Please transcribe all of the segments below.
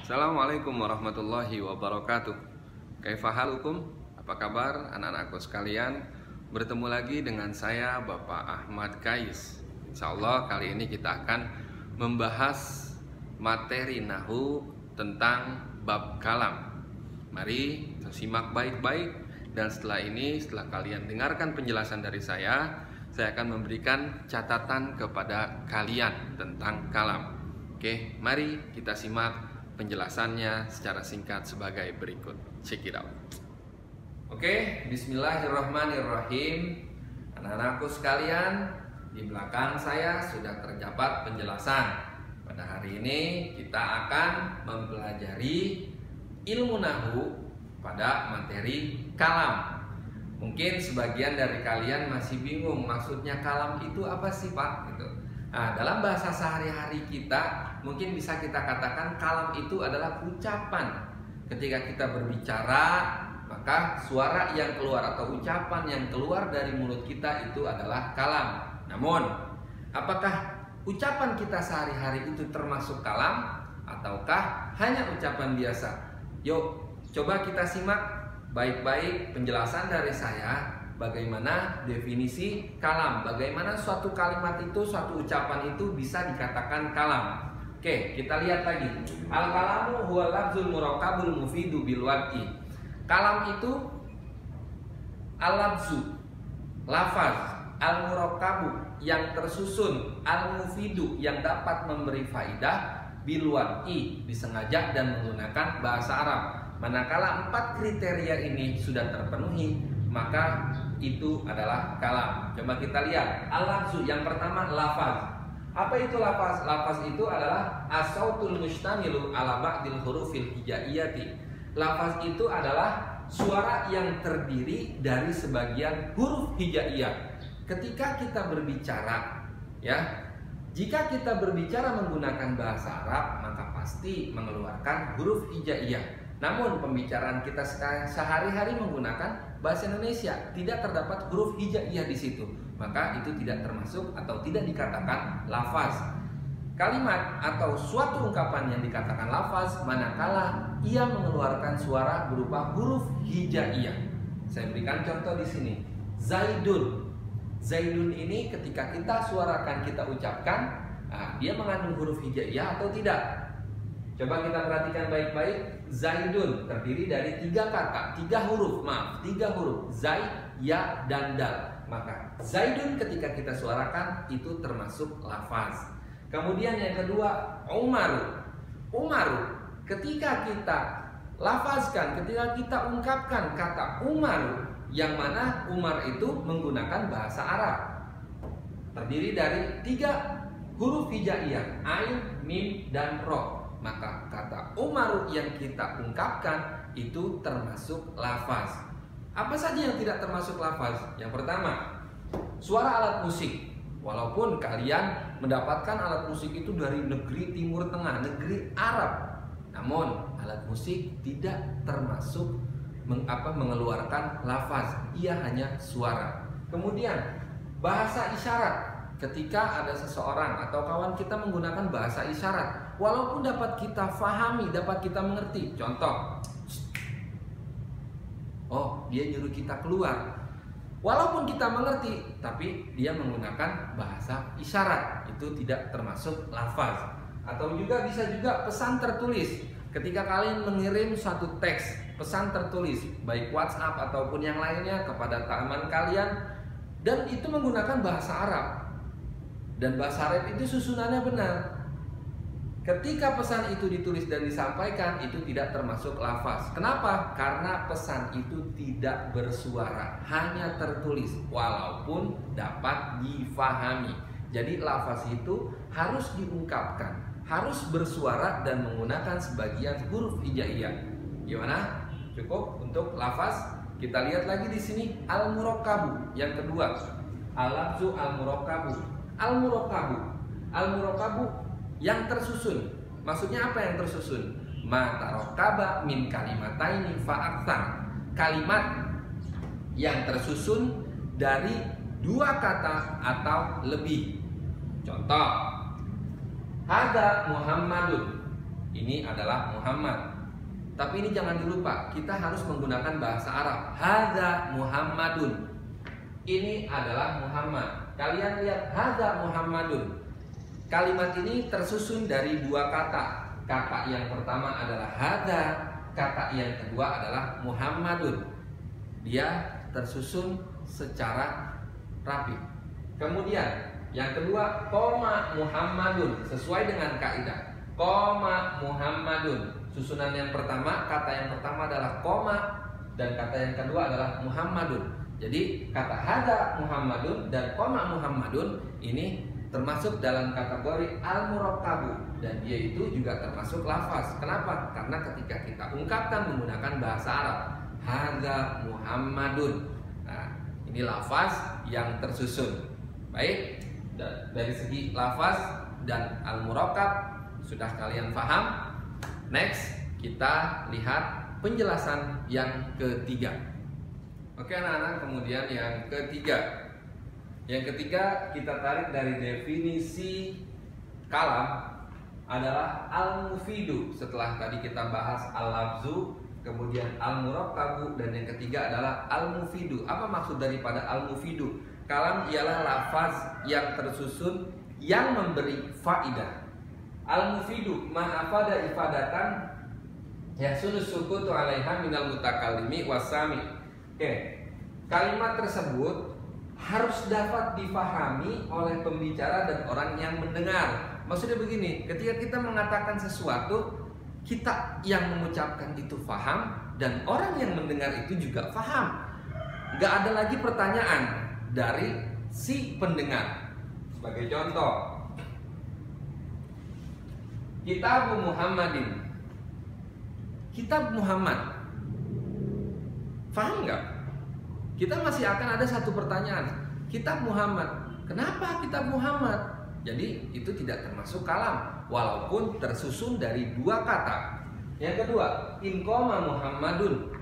Assalamualaikum warahmatullahi wabarakatuh. Kaifahalukum? Apa kabar anak-anakku sekalian? Bertemu lagi dengan saya Bapak Ahmad Kais. Insya Allah kali ini kita akan membahas materi nahwu tentang bab kalam. Mari kita simak baik-baik. Dan setelah kalian dengarkan penjelasan dari saya akan memberikan catatan kepada kalian tentang kalam. Oke, mari kita simak penjelasannya secara singkat sebagai berikut. Check it out. Oke, bismillahirrahmanirrahim. Anak-anakku sekalian, di belakang saya sudah terdapat penjelasan. Pada hari ini kita akan mempelajari ilmu nahwu pada materi kalam. Mungkin sebagian dari kalian masih bingung maksudnya kalam itu apa sih, Pak? Gitu. Nah, dalam bahasa sehari-hari kita mungkin bisa kita katakan kalam itu adalah ucapan. Ketika kita berbicara, maka suara yang keluar atau ucapan yang keluar dari mulut kita itu adalah kalam. Namun, apakah ucapan kita sehari-hari itu termasuk kalam ataukah hanya ucapan biasa? Yuk, coba kita simak baik-baik penjelasan dari saya. Bagaimana definisi kalam, bagaimana suatu kalimat itu, suatu ucapan itu bisa dikatakan kalam. Oke, kita lihat lagi. Al-kalamu huwa lafzul murakkabul mufidu bil wad'i. Kalam itu al-lafzu, lafaz, al-murakkabu yang tersusun, al-mufidu yang dapat memberi faidah, bil wad'i disengaja dan menggunakan bahasa Arab. Manakala 4 kriteria ini sudah terpenuhi, maka itu adalah kalam. Coba kita lihat. Al-lafzu yang pertama lafaz. Apa itu lafaz? Lafaz itu adalah as-sautul mustamilu ala ba'dil hurufil hijaiyati. Lafaz itu adalah suara yang terdiri dari sebagian huruf hijaiyah. Ketika kita berbicara, ya, jika kita berbicara menggunakan bahasa Arab, maka pasti mengeluarkan huruf hijaiyah. Namun pembicaraan kita sehari-hari menggunakan bahasa Indonesia, tidak terdapat huruf hijaiyah di situ, maka itu tidak termasuk atau tidak dikatakan lafaz. Kalimat atau suatu ungkapan yang dikatakan lafaz manakala ia mengeluarkan suara berupa huruf hijaiyah. Saya berikan contoh di sini. Zaidun. Zaidun ini ketika kita suarakan, kita ucapkan, dia mengandung huruf hijaiyah atau tidak? Coba kita perhatikan baik-baik. Zaidun terdiri dari 3 kata, 3 huruf, 3 huruf. Zai, ya, dan dal. Maka Zaidun ketika kita suarakan itu termasuk lafaz. Kemudian yang kedua, Umaru. Umaru ketika kita lafazkan, ketika kita ungkapkan kata Umaru, yang mana Umar itu menggunakan bahasa Arab, terdiri dari 3 huruf hijaiyah, ain, mim, dan ro. Maka kata Umaru yang kita ungkapkan itu termasuk lafaz. Apa saja yang tidak termasuk lafaz? Yang pertama, suara alat musik. Walaupun kalian mendapatkan alat musik itu dari negeri Timur Tengah, negeri Arab, namun alat musik tidak termasuk mengeluarkan lafaz. Ia hanya suara. Kemudian bahasa isyarat. Ketika ada seseorang atau kawan kita menggunakan bahasa isyarat, walaupun dapat kita fahami, dapat kita mengerti. Contoh, oh, dia nyuruh kita keluar. Walaupun kita mengerti, tapi dia menggunakan bahasa isyarat, itu tidak termasuk lafaz. Atau juga bisa juga pesan tertulis. Ketika kalian mengirim suatu teks, pesan tertulis, baik WhatsApp ataupun yang lainnya kepada teman kalian, dan itu menggunakan bahasa Arab. Dan bahasa Arab itu susunannya benar. Ketika pesan itu ditulis dan disampaikan, itu tidak termasuk lafaz. Kenapa? Karena pesan itu tidak bersuara, hanya tertulis, walaupun dapat difahami. Jadi lafaz itu harus diungkapkan, harus bersuara dan menggunakan sebagian huruf hijaiyah. Gimana? Cukup untuk lafaz? Kita lihat lagi di sini al-murakkabu. Yang kedua, al-lafzu al-murakkabu. Al-murakkabu yang tersusun. Maksudnya apa yang tersusun? Ma tarakkaba min kalimataini fa aktsar. Kalimat yang tersusun dari 2 kata atau lebih. Contoh, Hada Muhammadun. ini adalah Muhammad. Tapi ini jangan dilupa, kita harus menggunakan bahasa Arab. Hadza Muhammadun. Ini adalah Muhammad. Kalian lihat, hadza Muhammadun. Kalimat ini tersusun dari dua kata. Kata yang pertama adalah hadza, kata yang kedua adalah Muhammadun. Dia tersusun secara rapi. Kemudian yang kedua, koma Muhammadun, sesuai dengan kaidah. Koma Muhammadun. Susunan yang pertama, kata yang pertama adalah koma, dan kata yang kedua adalah Muhammadun. Jadi kata hadza Muhammadun dan koma Muhammadun ini termasuk dalam kategori al-murakkabu, dan dia itu juga termasuk lafaz. Kenapa? Karena ketika kita ungkapkan menggunakan bahasa Arab, hadza Muhammadun. Nah, ini lafaz yang tersusun. Baik. Dari segi lafaz dan al-murakkab sudah kalian paham. Next, kita lihat penjelasan yang ketiga. Oke anak-anak, kemudian yang ketiga. Yang ketiga kita tarik dari definisi kalam adalah al-mufidu. Setelah tadi kita bahas al-lafzu, kemudian al-murakkabu, dan yang ketiga adalah al-mufidu. Apa maksud daripada al-mufidu? Kalam ialah lafaz yang tersusun yang memberi faidah. Al-mufidu ma'afada ifadatan yahsunu sukutu 'alaiha minal mutakallimi wasami. Oke. Kalimat tersebut harus dapat difahami oleh pembicara dan orang yang mendengar. Maksudnya begini, ketika kita mengatakan sesuatu, kita yang mengucapkan itu faham dan orang yang mendengar itu juga faham. Gak ada lagi pertanyaan dari si pendengar. Sebagai contoh, Kitab Muhammadin. Kitab Muhammad. Faham nggak? Kita masih akan ada satu pertanyaan. Kitab Muhammad. Kenapa Kitab Muhammad? Jadi itu tidak termasuk kalam, walaupun tersusun dari dua kata. Yang kedua, in qama Muhammadun.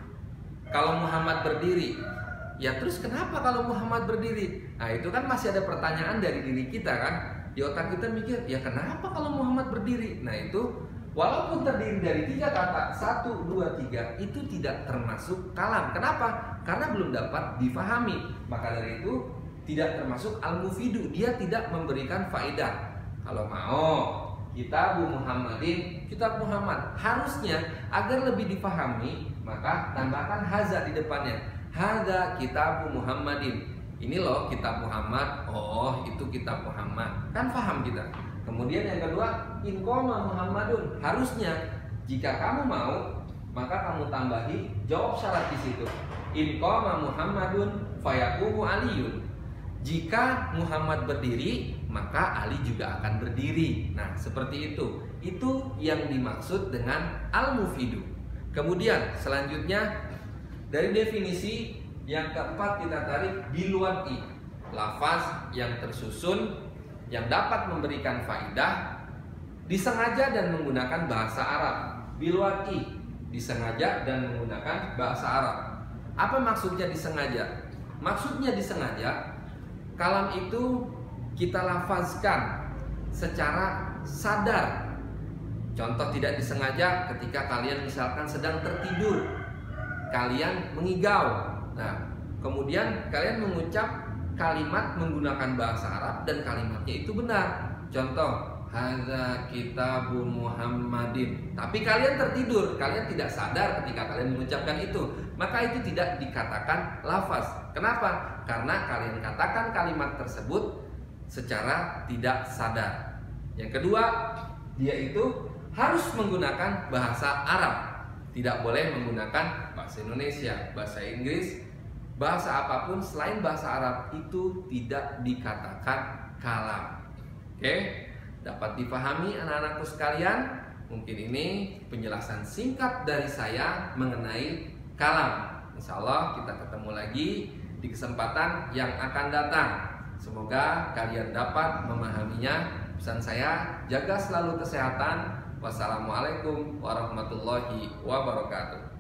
Kalau Muhammad berdiri, ya terus kenapa kalau Muhammad berdiri? Nah itu kan masih ada pertanyaan dari diri kita kan. Di otak kita mikir, ya kenapa kalau Muhammad berdiri? Nah itu walaupun terdiri dari tiga kata, 1, 2, 3, itu tidak termasuk kalam. Kenapa? Karena belum dapat difahami. Maka dari itu tidak termasuk al-mufidu. Dia tidak memberikan faedah. Kalau mau Kitab Muhammadin, Kitab Muhammad, harusnya agar lebih difahami, maka tambahkan haza di depannya. Haza Kitab Muhammadin. Ini loh Kitab Muhammad. Oh, itu Kitab Muhammad. Kan paham kita. Kemudian yang kedua, in qama Muhammadun. Harusnya jika kamu mau, maka kamu tambahi jawab syarat di situ. In qama Muhammadun fayaqumu Aliyun. Jika Muhammad berdiri, maka Ali juga akan berdiri. Nah, seperti itu. Itu yang dimaksud dengan al-mufidu. Kemudian selanjutnya dari definisi yang keempat kita tarik bilwadi, lafaz yang tersusun yang dapat memberikan faidah, disengaja dan menggunakan bahasa Arab. Bilwadi, disengaja dan menggunakan bahasa Arab. Apa maksudnya disengaja? Maksudnya disengaja, kalam itu kita lafazkan secara sadar. Contoh tidak disengaja ketika kalian misalkan sedang tertidur, kalian mengigau. Nah, kemudian kalian mengucap kalimat menggunakan bahasa Arab dan kalimatnya itu benar. Contoh, hadza Kitab Muhammadin. Tapi kalian tertidur, kalian tidak sadar ketika kalian mengucapkan itu. Maka itu tidak dikatakan lafaz. Kenapa? Karena kalian katakan kalimat tersebut secara tidak sadar. Yang kedua, dia itu harus menggunakan bahasa Arab. Tidak boleh menggunakan bahasa Indonesia, bahasa Inggris, bahasa apapun selain bahasa Arab itu tidak dikatakan kalam. Oke, dapat dipahami anak-anakku sekalian? Mungkin ini penjelasan singkat dari saya mengenai kalam. Insya Allah kita ketemu lagi di kesempatan yang akan datang. Semoga kalian dapat memahaminya. Pesan saya, jaga selalu kesehatan. Wassalamualaikum warahmatullahi wabarakatuh.